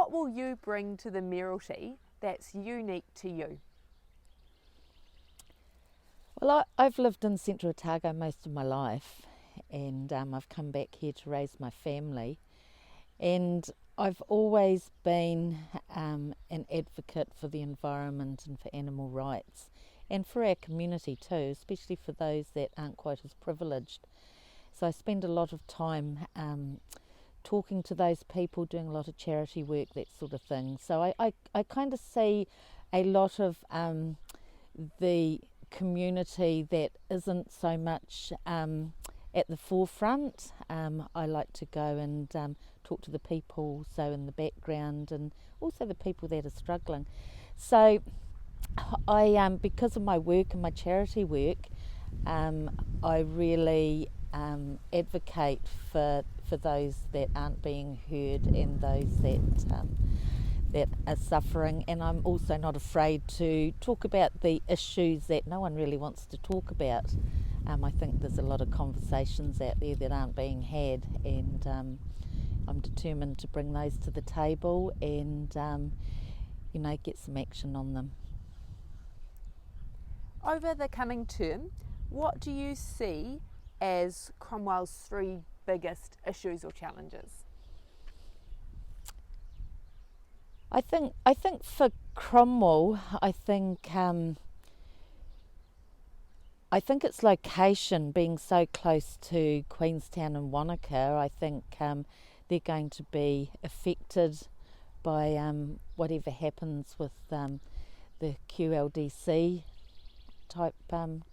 What will you bring to the Mayoralty that's unique to you? Well, I've lived in Central Otago most of my life, and I've come back here to raise my family. And I've always been an advocate for the environment and for animal rights, and for our community too, especially for those that aren't quite as privileged. So I spend a lot of time talking to those people, doing a lot of charity work, that sort of thing. So I kind of see a lot of the community that isn't so much at the forefront. I like to go and talk to the people so in the background, and also the people that are struggling. So I because of my work and my charity work, I really advocate for those that aren't being heard, and those that are suffering. And I'm also not afraid to talk about the issues that no one really wants to talk about. I think there's a lot of conversations out there that aren't being had, and I'm determined to bring those to the table and get some action on them. Over the coming term, what do you see as Cromwell's 3 biggest issues or challenges? I think for Cromwell, I think its location being so close to Queenstown and Wanaka, I think they're going to be affected by whatever happens with the CODC type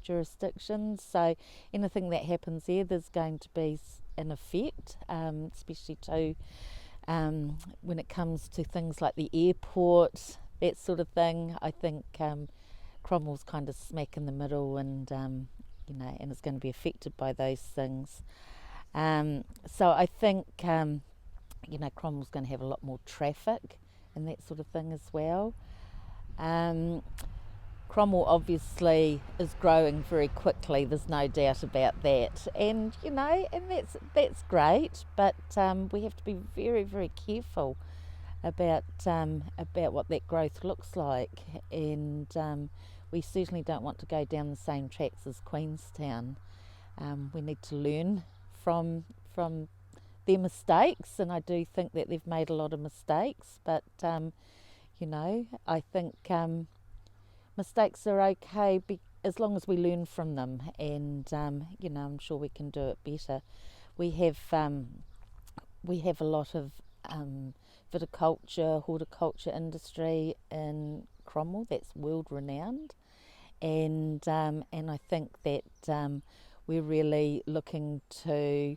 jurisdictions. So anything that happens there's going to be an effect, especially to when it comes to things like the airport, that sort of thing. I think Cromwell's kind of smack in the middle, and and it's going to be affected by those things. So I think Cromwell's going to have a lot more traffic and that sort of thing as well. Cromwell obviously is growing very quickly, there's no doubt about that, and and that's great, but we have to be very, very careful about what that growth looks like, and we certainly don't want to go down the same tracks as Queenstown. We need to learn from their mistakes, and I do think that they've made a lot of mistakes, but I think mistakes are okay as long as we learn from them, and I'm sure we can do it better. We have a lot of viticulture, horticulture industry in Cromwell that's world renowned, and I think that we're really looking to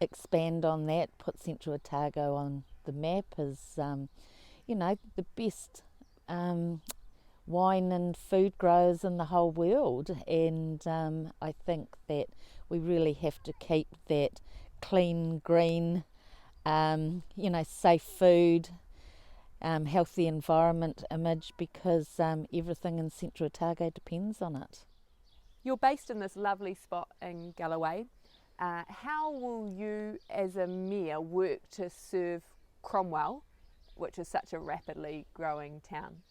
expand on that, put Central Otago on the map as the best wine and food growers in the whole world, and I think that we really have to keep that clean, green, safe food, healthy environment image, because everything in Central Otago depends on it. You're based in this lovely spot in Galloway. How will you as a mayor work to serve Cromwell, which is such a rapidly growing town?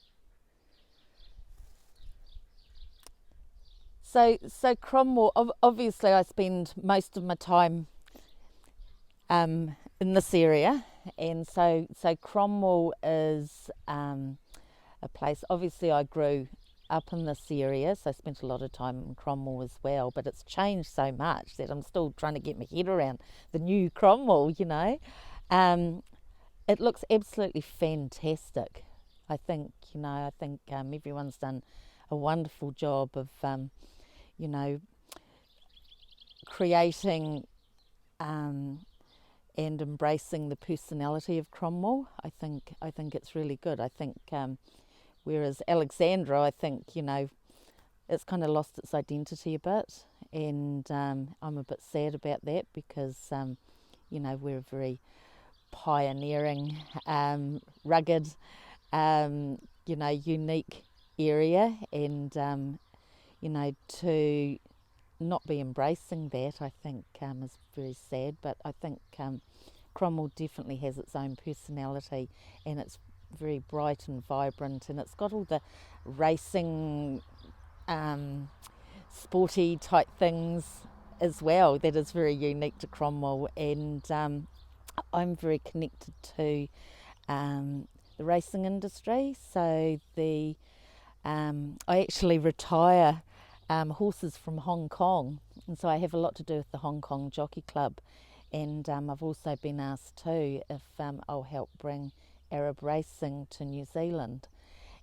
So Cromwell, obviously I spend most of my time in this area, and so Cromwell is a place, obviously I grew up in this area, so I spent a lot of time in Cromwell as well, but it's changed so much that I'm still trying to get my head around the new Cromwell. It looks absolutely fantastic. I think everyone's done a wonderful job of creating and embracing the personality of Cromwell. I think it's really good. I think whereas Alexandra, I think it's kind of lost its identity a bit, and I'm a bit sad about that, because we're a very pioneering, rugged, unique area, and to not be embracing that, I think is very sad. But I think Cromwell definitely has its own personality, and it's very bright and vibrant, and it's got all the racing, sporty type things as well that is very unique to Cromwell. And I'm very connected to the racing industry, so I actually retire horses from Hong Kong, and so I have a lot to do with the Hong Kong Jockey Club. And I've also been asked too if I'll help bring Arab racing to New Zealand.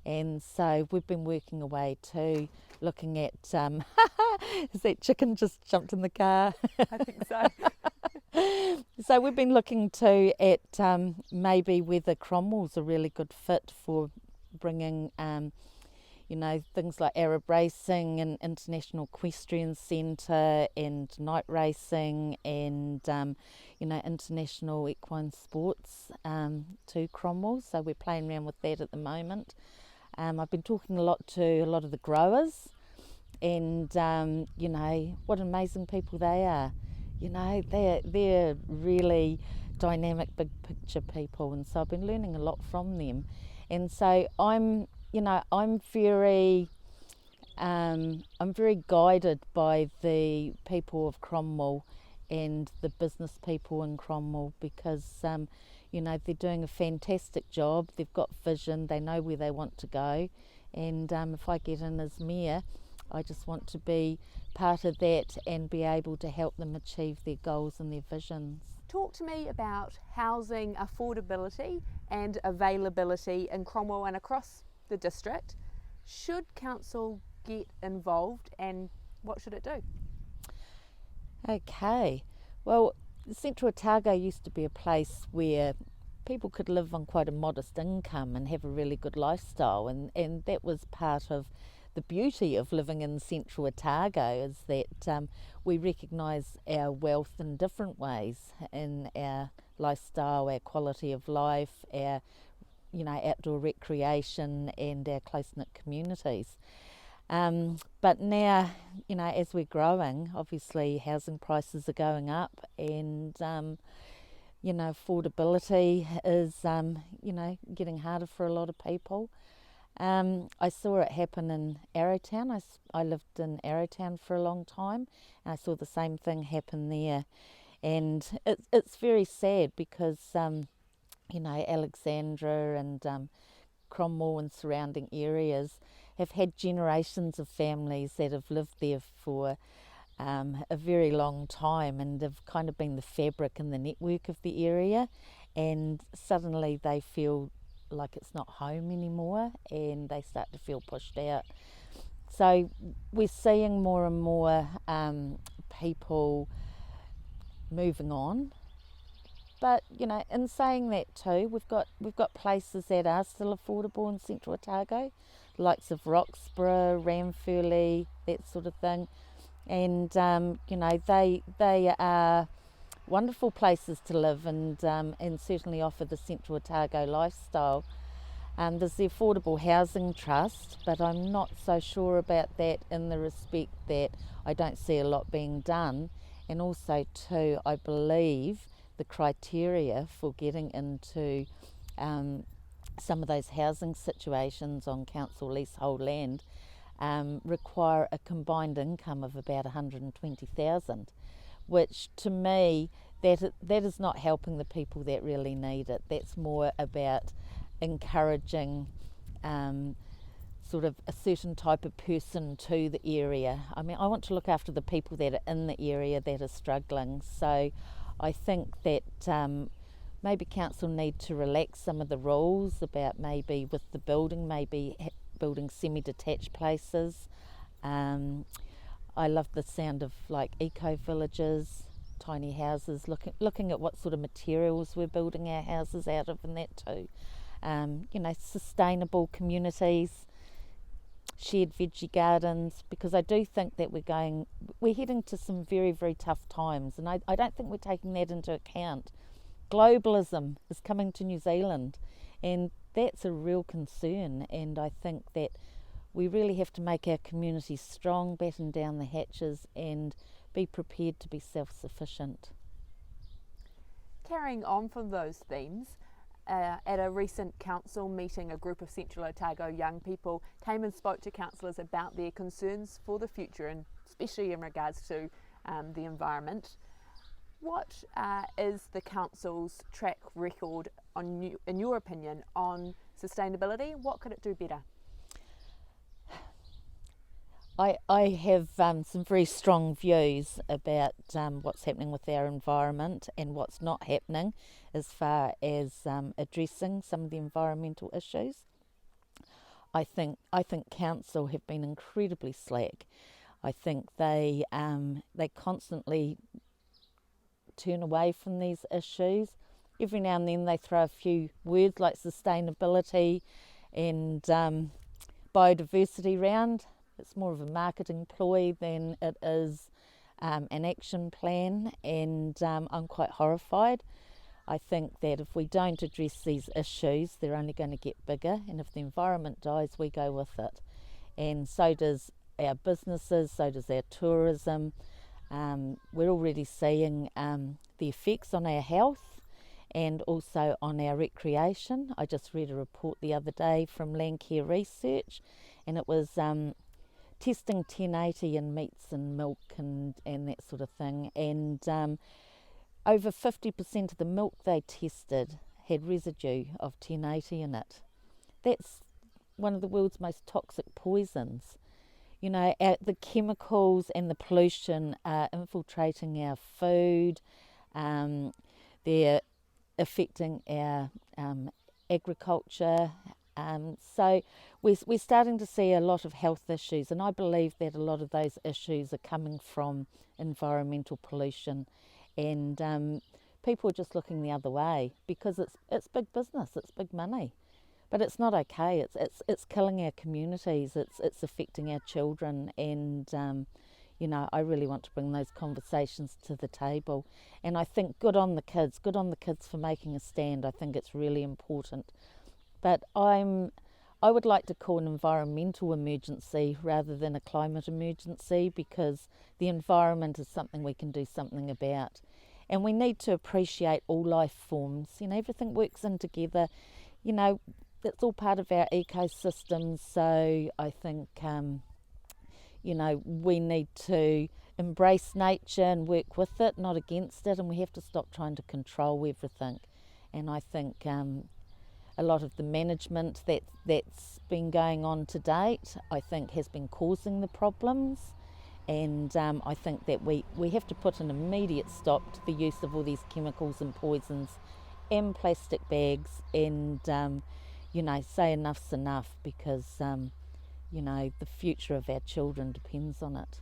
And so we've been working away too, looking at, is that chicken just jumped in the car? I think so. So we've been looking too at maybe whether Cromwell's a really good fit for bringing things like Arab racing and International Equestrian Centre and night racing and, international equine sports to Cromwell. So we're playing around with that at the moment. I've been talking a lot of the growers and, what amazing people they are. They're really dynamic, big picture people. And so I've been learning a lot from them. And so I'm very guided by the people of Cromwell and the business people in Cromwell because, they're doing a fantastic job. They've got vision. They know where they want to go. And if I get in as mayor, I just want to be part of that and be able to help them achieve their goals and their visions. Talk to me about housing affordability and availability in Cromwell and across the district. Should council get involved and what should it do? Okay, well, Central Otago used to be a place where people could live on quite a modest income and have a really good lifestyle, and that was part of the beauty of living in Central Otago is that we recognise our wealth in different ways in our lifestyle, our quality of life, our outdoor recreation and our close-knit communities. But now, as we're growing, obviously housing prices are going up and, affordability is, getting harder for a lot of people. I saw it happen in Arrowtown. I lived in Arrowtown for a long time and I saw the same thing happen there. And it's very sad because, Alexandra and Cromwell and surrounding areas have had generations of families that have lived there for a very long time and have kind of been the fabric and the network of the area, and suddenly they feel like it's not home anymore and they start to feel pushed out. So we're seeing more and more people moving on. But in saying that too, we've got places that are still affordable in Central Otago, the likes of Roxburgh, Ranfurly, that sort of thing, and they are wonderful places to live and certainly offer the Central Otago lifestyle. There's the Affordable Housing Trust, but I'm not so sure about that in the respect that I don't see a lot being done, and also too, I believe the criteria for getting into some of those housing situations on council leasehold land require a combined income of about 120,000, which to me that is not helping the people that really need it. That's more about encouraging sort of a certain type of person to the area. I mean, I want to look after the people that are in the area that are struggling. So I think that maybe council need to relax some of the rules about maybe with the building, maybe building semi-detached places. I love the sound of like eco-villages, tiny houses, looking at what sort of materials we're building our houses out of and that too. Sustainable communities, shared veggie gardens, because I do think that we're heading to some very, very tough times, and I don't think we're taking that into account. Globalism is coming to New Zealand, and that's a real concern, and I think that we really have to make our communities strong, batten down the hatches, and be prepared to be self-sufficient. Carrying on from those themes, at a recent council meeting, a group of Central Otago young people came and spoke to councillors about their concerns for the future, and especially in regards to the environment. What is the council's track record, in your opinion, on sustainability? What could it do better? I have some very strong views about what's happening with our environment and what's not happening as far as addressing some of the environmental issues. I think council have been incredibly slack. I think they constantly turn away from these issues. Every now and then they throw a few words like sustainability and biodiversity around. It's more of a marketing ploy than it is an action plan, and I'm quite horrified. I think that if we don't address these issues, they're only going to get bigger, and if the environment dies, we go with it. And so does our businesses, so does our tourism. We're already seeing the effects on our health and also on our recreation. I just read a report the other day from Landcare Research, and it was testing 1080 in meats and milk and that sort of thing, and over 50% of the milk they tested had residue of 1080 in it. That's one of the world's most toxic poisons. You know, the chemicals and the pollution are infiltrating our food, they're affecting our agriculture. So we're starting to see a lot of health issues, and I believe that a lot of those issues are coming from environmental pollution, and people are just looking the other way because it's big business, it's big money, but it's not okay. It's killing our communities. It's affecting our children, and you know, I really want to bring those conversations to the table, and I think good on the kids for making a stand. I think it's really important. But I would like to call an environmental emergency rather than a climate emergency, because the environment is something we can do something about. And we need to appreciate all life forms. You know, everything works in together. You know, it's all part of our ecosystem. So I think, you know, we need to embrace nature and work with it, not against it. And we have to stop trying to control everything. And I think a lot of the management that's been going on to date, I think, has been causing the problems, and I think that we have to put an immediate stop to the use of all these chemicals and poisons and plastic bags, and you know, say enough's enough, because you know, the future of our children depends on it.